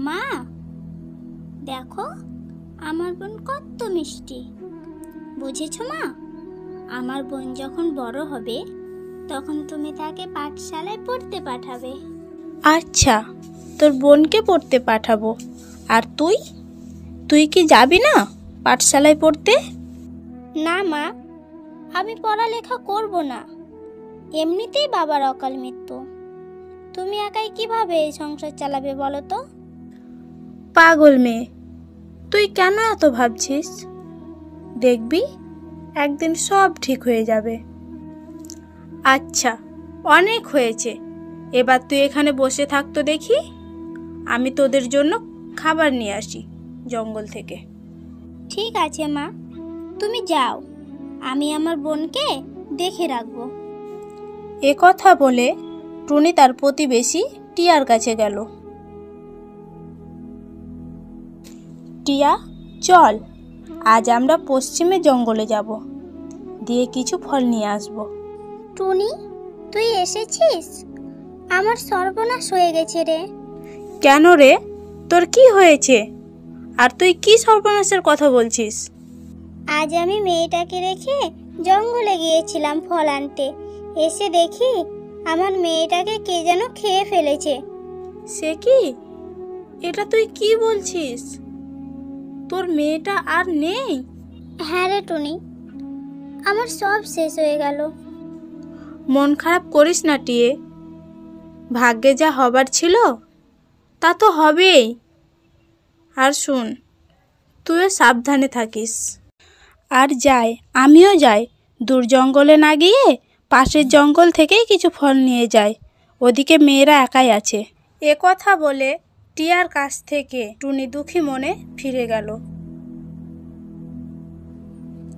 মা, দেখো আমার বোন কত মিষ্টি। বুঝেছো মা? আমার বোন যখন বড় হবে তখন তুমি তাকে পাঠশালায় পড়তে পাঠাবে। আচ্ছা, তোর বোনকে পড়তে পাঠাবো। আর তুই তুই কি যাবি না পাঠশালায় পড়তে? না মা, আমি পড়ালেখা করব না। এমনিতেই বাবার অকাল মৃত্যু। তুমি একাই কিভাবে এই সংসার চালাবে বলো তো? পাগল মেয়ে, তুই কেন এত ভাবছিস? দেখবি একদিন সব ঠিক হয়ে যাবে। আচ্ছা, অনেক হয়েছে, এবার তুই এখানে বসে থাকতো দেখি। আমি তোদের জন্য খাবার নিয়ে আসি জঙ্গল থেকে। ঠিক আছে মা, তুমি যাও, আমি আমার বোনকে দেখে রাখবো। এ কথা বলে টুনি তার প্রতিবেশী টিয়ার কাছে গেল। টিয়া, চল, আজ আমরা পশ্চিমে জঙ্গলে যাব, দিয়ে কিছু ফল নিয়ে আসব। টুনি, তুই এসেছিস? আমার সর্বনাশ হয়ে গেছে রে। কেন রে, তোর কি হয়েছে? আর তুই কি সর্বনাশের কথা বলছিস? আজ আমি মেয়েটাকে রেখে জঙ্গলে গিয়েছিলাম ফল আনতে। এসে দেখি আমার মেয়েটাকে কে যেন খেয়ে ফেলেছে। সে কি? এটা তুই কি বলছিস? তোর মেয়েটা আর নেই? হ্যাঁ রে টুনি, আমার সব শেষ হয়ে গেল। মন খারাপ করিস না টিয়ে, ভাগ্যে যা হবার ছিল তা তো হবেই। আর শুন, তুইও সাবধানে থাকিস। আর যাই, আমিও যাই, দূর জঙ্গলে না গিয়ে পাশের জঙ্গল থেকেই কিছু ফল নিয়ে যাই, ওদিকে মেয়েরা একাই আছে। এ কথা বলে টিয়ার কাছ থেকে টুনি দুঃখী মনে ফিরে গেল।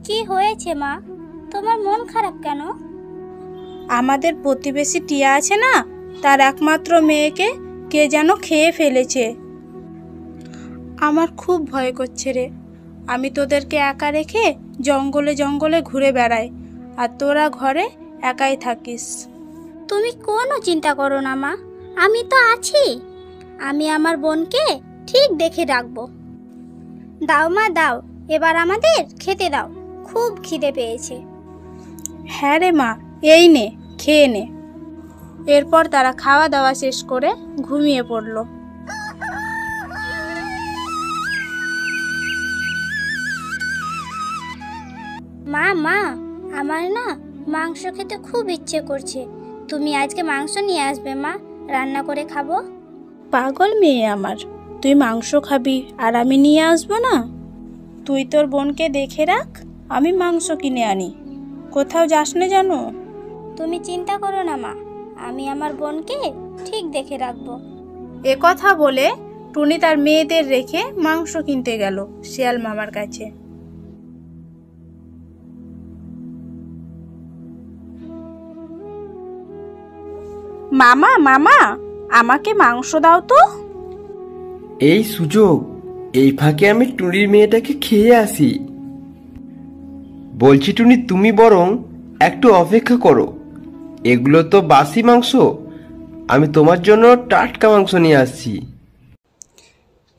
কি হয়েছে মা, তোমার মন খারাপ কেন? আমাদের প্রতিবেশী টিয়া আছে না, তার একমাত্র মেয়েকে কে যেন খেয়ে ফেলেছে। আমার খুব ভয় করছে রে। আমি তোদেরকে একা রেখে জঙ্গলে জঙ্গলে ঘুরে বেড়াই, আর তোরা ঘরে একাই থাকিস। তুমি কোনো চিন্তা করো না মা, আমি তো আছি। আমি আমার বোনকে ঠিক দেখে রাখবো। দাও মা দাও, এবার আমাদের খেতে দাও, খুব খিদে পেয়েছে। হ্যাঁ রে মা, এই নে, খেয়ে নে। এরপর তারা খাওয়া দাওয়া শেষ করে ঘুমিয়ে পড়ল। মা মা, আমার না মাংস খেতে খুব ইচ্ছে করছে। তুমি আজকে মাংস নিয়ে আসবে মা, রান্না করে খাবো। পাগল মেয়ে আমার, তুই মাংস খাবি আর আমি নিয়ে আসবো না? তুই তোর বোনকে দেখে রাখ, আমি মাংস কিনে আনি। কোথাও যাস না জানো? তুমি চিন্তা করো না মা, আমি আমার বোনকে ঠিক দেখে রাখবো। এ কথা বলে টুনি তার মেয়েদের রেখে মাংস কিনতে গেল শিয়াল মামার কাছে। মামা মামা, আমাকে মাংস দাও তো। এই সুযোগ, এই ফাঁকে আমি টুনির মেয়েটাকে খেয়ে আসি। বলছি টুনি, তুমি বরং একটু অপেক্ষা করো, এগুলো তো বাসি মাংস, আমি তোমার জন্য টাটকা মাংস নিয়ে আসছি।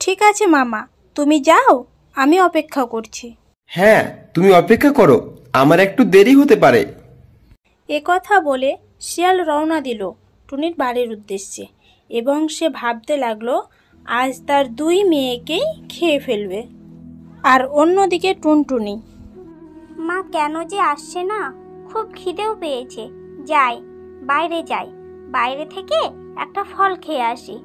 ঠিক আছে মামা, তুমি যাও, আমি অপেক্ষা করছি। হ্যাঁ, তুমি অপেক্ষা করো, আমার একটু দেরি হতে পারে। এ কথা বলে শিয়াল রওনা দিল টুনির বাড়ির উদ্দেশ্যে, এবং সে ভাবতে লাগলো আজ তার দুই মেয়েকেই খেয়ে ফেলবে। আর অন্যদিকে টুনটুনি, মা কেন যে আসছে না, খুব খিদেও পেয়েছে। যাই, বাইরে যাই, বাইরে থেকে একটা ফল খেয়ে আসি।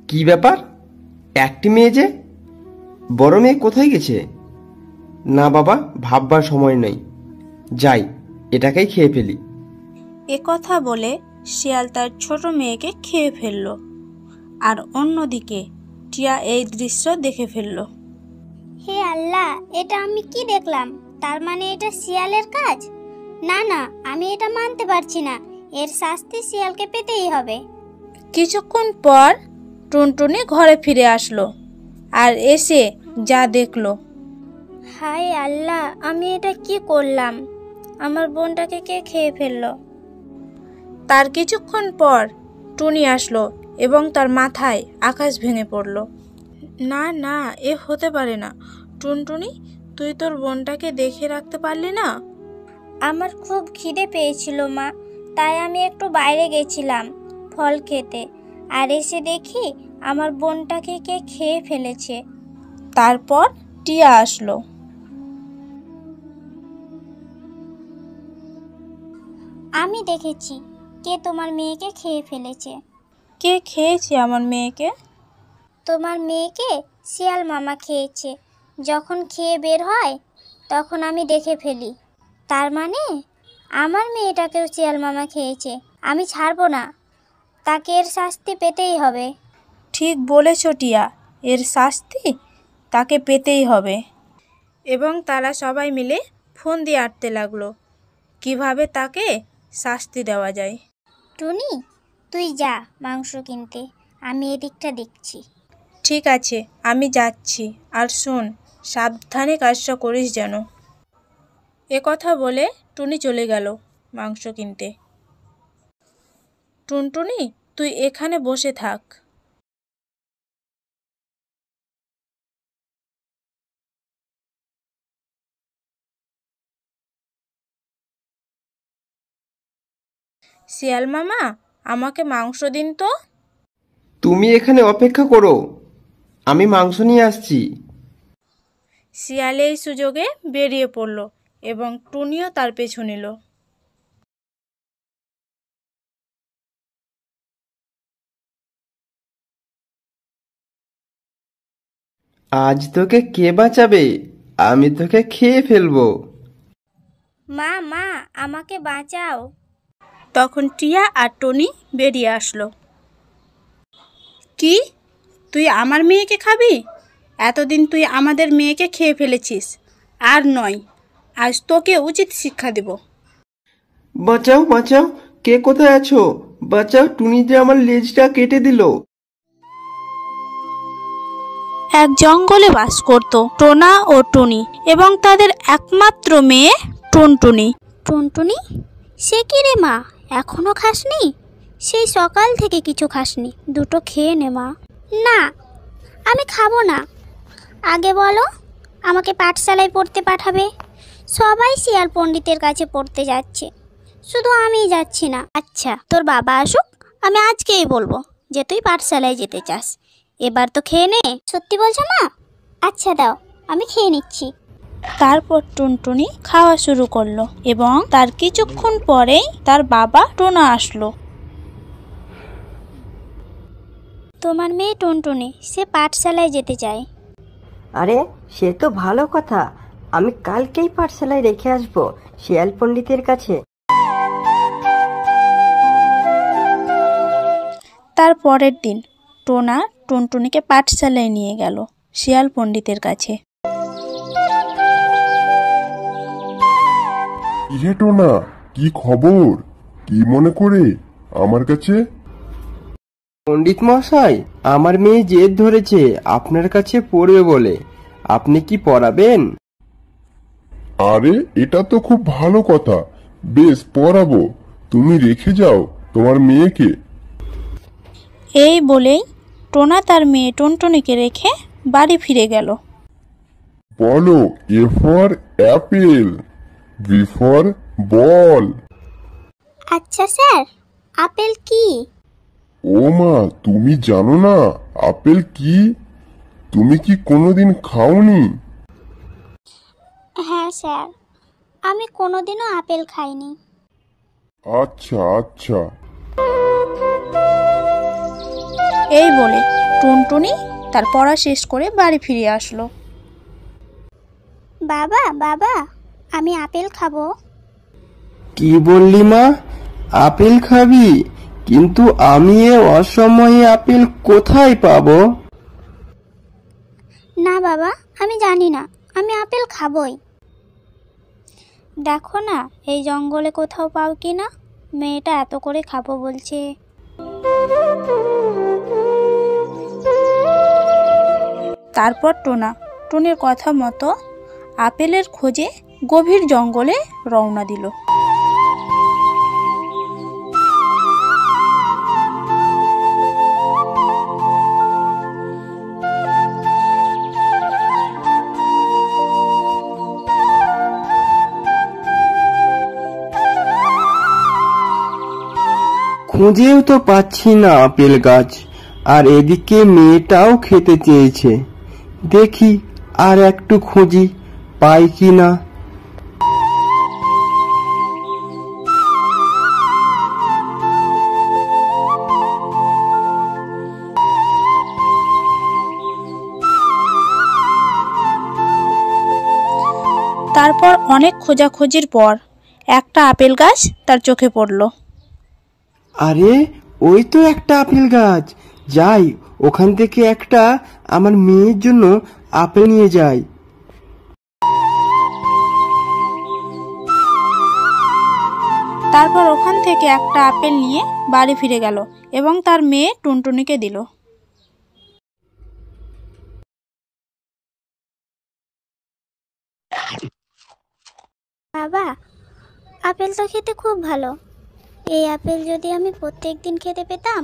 কি ব্যাপার, একটি মেয়ে যে? বড় মেয়ে কোথায় গেছে? না বাবা, ভাববার সময় নেই, যাই এটাকেই খেয়ে ফেলি। এ কথা বলে শিয়াল তার ছোট মেয়েকে খেয়ে ফেলল। আর অন্যদিকে টিয়া এই দৃশ্য দেখে ফেলল। হে আল্লাহ, এটা আমি কি দেখলাম? তার মানে এটা শিয়ালের কাজ? না না, আমি এটা মানতে পারছি না। এর শাস্তি শিয়ালকে পেতেই হবে। কিছুক্ষণ পর টুনটুনি ঘরে ফিরে আসলো আর এসে যা দেখলো। হায় আল্লাহ, আমি এটা কি করলাম? আমার বোনটাকে কে খেয়ে ফেললো? তার কিছুক্ষণ পর টুনি আসলো এবং তার মাথায় আকাশ ভেঙে পড়ল। না না, এ হতে পারে না। টুনটুনি, তুই তোর বোনটাকে দেখে রাখতে পারলি না? আমার খুব খিদে পেয়েছিল মা, তাই আমি একটু বাইরে গেছিলাম ফল খেতে, আর এসে দেখি আমার বোনটাকে কে খেয়ে ফেলেছে। তারপর টিয়া আসলো। আমি দেখেছি কে তোমার মেয়েকে খেয়ে ফেলেছে। কে খেয়েছে আমার মেয়েকে? তোমার মেয়েকে শিয়াল মামা খেয়েছে। যখন খেয়ে বের হয় তখন আমি দেখে ফেলি। তার মানে আমার মেয়েটাকেও শিয়াল মামা খেয়েছে। আমি ছাড়বো না, তাকে এর শাস্তি পেতেই হবে। ঠিক বলেছ টিয়া, এর শাস্তি তাকে পেতেই হবে। এবং তারা সবাই মিলে ফোন দিয়ে আঁটতে লাগলো কিভাবে তাকে শাস্তি দেওয়া যায়। টুনি, তুই যা মাংস কিনতে, আমি এদিকটা দেখছি। ঠিক আছে, আমি যাচ্ছি। আর শোন, সাবধানে কাজটা করিস যেন। এ কথা বলে টুনি চলে গেল মাংস কিনতে। টুনটুনি, তুই এখানে বসে থাক। শিয়াল মামা, আমাকে মাংস দিন তো। তুমি এখানে অপেক্ষা করো, আমি মাংস নিয়ে আসছি। শিয়াল এই সুযোগে বেরিয়ে পড়ল এবং টুনিও তার পেছু নিল। আজ তোকে কে বাঁচাবে? আমি তোকে খেয়ে ফেলবো। মা মা, আমাকে বাঁচাও। তখন টিয়া আর টনি বেরিয়ে আসলো। কি, তুই আমার মেয়েকে খাবি? এতদিন তুই আমাদের মেয়েকে খেয়ে ফেলেছিস। আর নয়, আজ তোকে উচিত শিক্ষা দেব। বাঁচাও বাঁচাও, কে কোথায় আছো? বাঁচাও, টুনি যে আমার লেজটা কেটে দিল। এক জঙ্গলে বাস করত টোনা ও টুনি এবং তাদের একমাত্র মেয়ে টুনটুনি। টুনটুনি, সে কি রে মা, এখনো খাসনি? সেই সকাল থেকে কিছু খাসনি, দুটো খেয়ে নে মা। না, আমি খাবো না। আগে বলো, আমাকে পাঠশালায় পড়তে পাঠাবে। সবাই শিয়াল পণ্ডিতের কাছে পড়তে যাচ্ছে, শুধু আমিই যাচ্ছি না। আচ্ছা, তোর বাবা আসুক, আমি আজকেই বলবো যে তুই পাঠশালায় যেতে চাস। এবার তো খেয়ে নে। সত্যি বলছো মা? আচ্ছা দাও, আমি খেয়ে নিচ্ছি। তারপর টুনটুনি খাওয়া শুরু করলো এবং তার কিছুক্ষণ পরেই তার বাবা টোনা আসলো। তোমার মেয়ে টুনটুনি, সে পাঠশালায় যেতে চায়। আরে, সে তো ভালো কথা। আমি কালকেই পাঠশালায় রেখে আসবো শিয়াল পণ্ডিতের কাছে। তার পরের দিন টোনা টুনটুনিকে পাঠশালায় নিয়ে গেল শিয়াল পণ্ডিতের কাছে। ইহে টোনা, কি খবর? কি মনে করে আমার কাছে? পণ্ডিত মশাই, আমার মেয়ে জেদ ধরেছে আপনার কাছে পড়বে বলে। আপনি কি পড়াবেন? আরে, এটা তো খুব ভালো কথা। বেশ, পড়াবো। তুমি রেখে যাও তোমার মেয়েকে। এই বলেই টোনা তার মেয়ে টুনটুনিকে রেখে বাড়ি ফিরে গেল। বলো, A for apple, B for ball. আচ্ছা স্যার, আপেল কি? ও মা, তুমি জানো না আপেল কি? তুমি কি কোনোদিন খাওনি? হ্যাঁ স্যার, আমি কোনোদিনও আপেল খাইনি। আচ্ছা আচ্ছা। এই বলে টুনটুনি তার পড়া শেষ করে বাড়ি ফিরে আসলো। বাবা বাবা, আমি আপেল খাবো। কি বললি মা? আপেল খাবি? কিন্তু আমি এ অসময়ে আপেল কোথায় পাবো? না বাবা, আমি জানি না, আমি আপেল খাবই। দেখো না এই জঙ্গলে কোথাও পাও কি না, মেয়েটা এত করে খাবো বলছে। তারপর টোনা টুনির কথা মতো আপেলের খোঁজে গভীর জঙ্গলে রওনা দিল। খুঁজেও তো পাচ্ছি না আপেল গাছ, আর এদিকে মেয়েটাও খেতে চেয়েছে। দেখি আর একটু খুঁজি, পাই কি না। তারপর অনেক খোঁজাখুঁজির পর একটা আপেল গাছ তার চোখে পড়ল। আরে ওই তো একটা আপেল গাছ, যাই ওখান থেকে একটা আমার মেয়ের জন্য আপেল নিয়ে যাই। তারপর ওখান থেকে একটা আপেল নিয়ে বাড়ি ফিরে গেল এবং তার মেয়ে টুনটুনিকে দিল। বাবা, আপেল তো খেতে খুব ভালো। এই আপেল যদি আমি প্রত্যেক দিন খেতে পেতাম।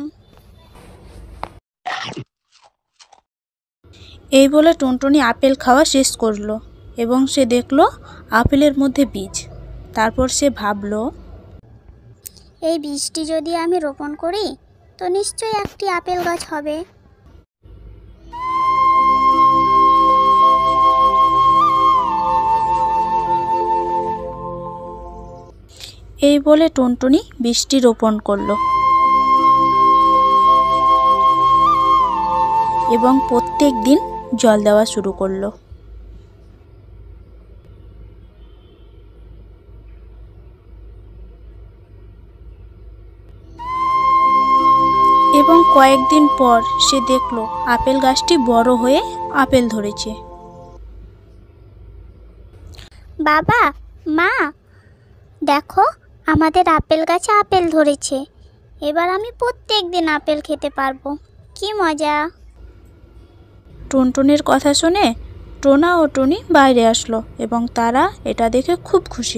এই বলে টুনটুনি আপেল খাওয়া শেষ করলো এবং সে দেখলো আপেলের মধ্যে বীজ। তারপর সে ভাবলো, এই বীজটি যদি আমি রোপণ করি তো নিশ্চয়ই একটি আপেল গাছ হবে। এই বলে টুনটুনি বীজটি রোপণ করলো এবং প্রত্যেক দিন জল দেওয়া শুরু করলো। এবং কয়েকদিন পর সে দেখলো আপেল গাছটি বড় হয়ে আপেল ধরেছে। বাবা, মা, দেখো আমাদের আপেল গাছে আপেল ধরেছে। এবার আমি প্রত্যেক দিন আপেল খেতে পারবো। কি মজা! টুনটুনির কথা শুনে টোনা ও টুনি বাইরে আসলো এবং তারা এটা দেখে খুব খুশি হলো।